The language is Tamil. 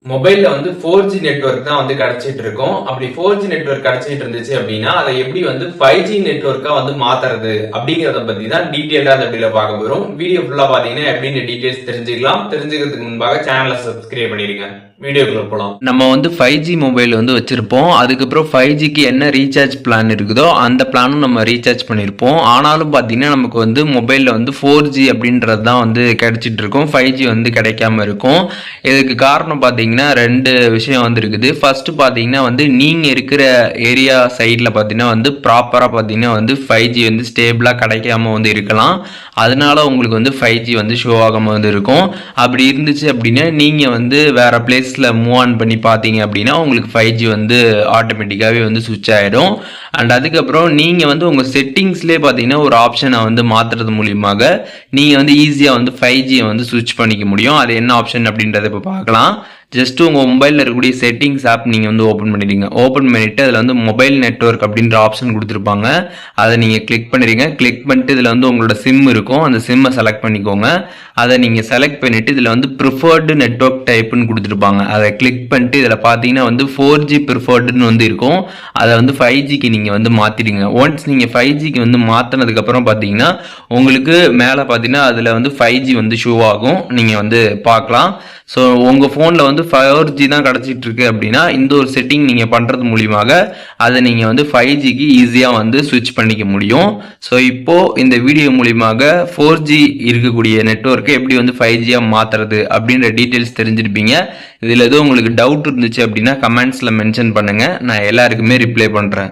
மொபைல்ல வந்து 4G நெட்வொர்க் தான் வந்து கிடைச்சிட்டு இருக்கும். அப்படி 4G நெட்வொர்க் கிடைச்சிட்டு இருந்துச்சு அப்படின்னா அதை எப்படி வந்து 5G நெட்வொர்க்கா வந்து மாத்துறது அப்படிங்கறத பத்தி தான் டீடைலா அந்த வீடியோல பார்க்க போறோம். வீடியோ ஃபுல்லா பாத்தீங்கன்னா எப்படின்னு டீடைல்ஸ் தெரிஞ்சுக்கலாம். தெரிஞ்சுக்கிறதுக்கு முன்பாக சேனலை சப்ஸ்கிரைப் பண்ணிருங்க. வீடியோக்குள்ள போலாம். நம்ம வந்து 5G மொபைல் வந்து வச்சிருப்போம். அதுக்கப்புறம் 5Gக்கு என்ன ரீசார்ஜ் பிளான் இருக்குதோ அந்த பிளானும் நம்ம ரீசார்ஜ் பண்ணிருப்போம். ஆனாலும் பாத்தீங்கன்னா நமக்கு வந்து மொபைல்ல வந்து 4G அப்படின்றது தான் வந்து கிடைச்சிட்டு இருக்கும். 5G வந்து கிடைக்காம இருக்கும். இதுக்கு காரணம் பாத்தீங்கன்னா ரெண்டு விஷயம் வந்து இருக்குது. ஃபர்ஸ்ட் பாத்தீங்கன்னா வந்து நீங்க இருக்கிற ஏரியா சைட்ல பாத்தீங்கன்னா வந்து ப்ராப்பரா பாத்தீங்கன்னா வந்து 5G வந்து ஸ்டேபிளா கிடைக்காம வந்து இருக்கலாம். அதனால உங்களுக்கு வந்து 5G வந்து ஷோ ஆகாம வந்து இருக்கும். அப்படி இருந்துச்சு அப்படின்னா நீங்க வந்து வேற பிளேஸ்ல மூவ் ஆன் பண்ணி பார்த்தீங்க அப்படின்னா உங்களுக்கு 5G வந்து ஆட்டோமேட்டிக்காவே வந்து சுவிட்ச் ஆயிடும். அண்ட் அதுக்கப்புறம் நீங்க வந்து உங்க செட்டிங்ஸ்லேயே பார்த்தீங்கன்னா ஒரு ஆப்ஷனை வந்து மாத்துறது மூலியமாக நீங்க வந்து ஈஸியா வந்து 5G வந்து சுவிட்ச் பண்ணிக்க முடியும். அது என்ன ஆப்ஷன் அப்படின்றத இப்போ பார்க்கலாம். ஜஸ்ட் உங்க மொபைல்ல இருக்கக்கூடிய செட்டிங்ஸ் ஆப் நீங்க வந்து ஓப்பன் பண்ணிடுங்க. ஓப்பன் பண்ணிட்டு அதுல வந்து மொபைல் நெட்வொர்க் அப்படின்ற ஆப்ஷன் கொடுத்துருப்பாங்க. அதை நீங்க கிளிக் பண்ணிடுங்க. கிளிக் பண்ணிட்டு இதுல வந்து உங்களோட சிம் இருக்கும். அந்த சிம்மை செலக்ட் பண்ணிக்கோங்க. அதை நீங்க செலக்ட் பண்ணிட்டு இதுல வந்து ப்ரிஃபர்டு நெட்வொர்க் டைப்னு கொடுத்துருப்பாங்க. அதை கிளிக் பண்ணிட்டு இதுல பாத்தீங்கன்னா வந்து 4G ப்ரிஃபர்டுன்னு வந்து இருக்கும். அதை வந்து 5Gக்கு நீங்க வந்து மாத்திடுங்க. ஒன்ஸ் நீங்க 5Gக்கு வந்து மாத்தினதுக்கு அப்புறம் பாத்தீங்கன்னா உங்களுக்கு மேல பாத்தீங்கன்னா அதுல வந்து 5G வந்து ஷோ ஆகும். நீங்க வந்து பார்க்கலாம். ஸோ உங்க போன்ல வந்து 4G தான் கிடைச்சிட்டு இருக்கு அப்படின்னா இந்த ஒரு செட்டிங் நீங்க பண்றது மூலியமாக அதை நீங்க வந்து 5Gக்கு ஈஸியா வந்து ஸ்விட்ச் பண்ணிக்க முடியும். ஸோ இப்போ இந்த வீடியோ மூலியமாக 4G இருக்கக்கூடிய நெட்வொர்க்கை எப்படி வந்து 5Gயா மாத்துறது அப்படின்ற டீடைல்ஸ் தெரிஞ்சிருப்பீங்க. இதுல ஏதோ உங்களுக்கு டவுட் இருந்துச்சு அப்படின்னா கமெண்ட்ஸ்ல மென்ஷன் பண்ணுங்க. நான் எல்லாருக்குமே ரிப்ளை பண்றேன்.